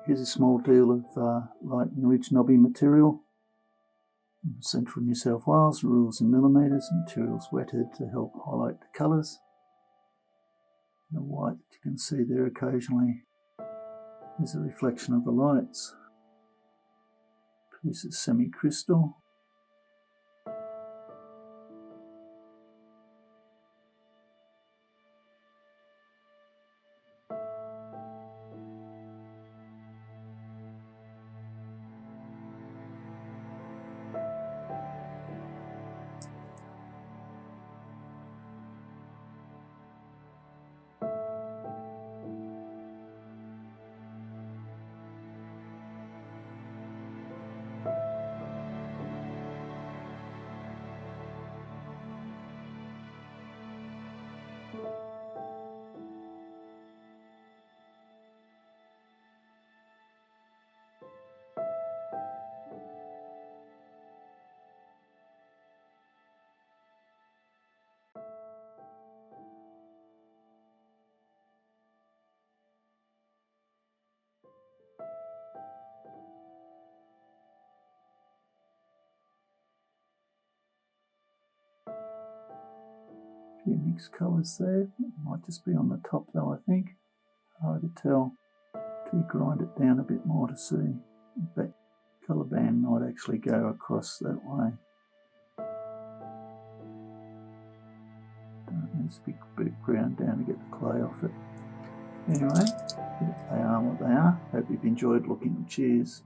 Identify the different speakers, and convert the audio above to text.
Speaker 1: Here's a small deal of light and rich knobby material. Central New South Wales, rules in millimetres, materials wetted to help highlight the colours. The white that you can see there occasionally is a reflection of the lights. Piece of semi-crystal. Few mixed colours there. Might just be on the top though, I think. Hard to tell till you grind it down a bit more to see. That colour band might actually go across that way. Needs to be a bit ground down to get the clay off it. Anyway, they are what they are. Hope you've enjoyed looking. Cheers.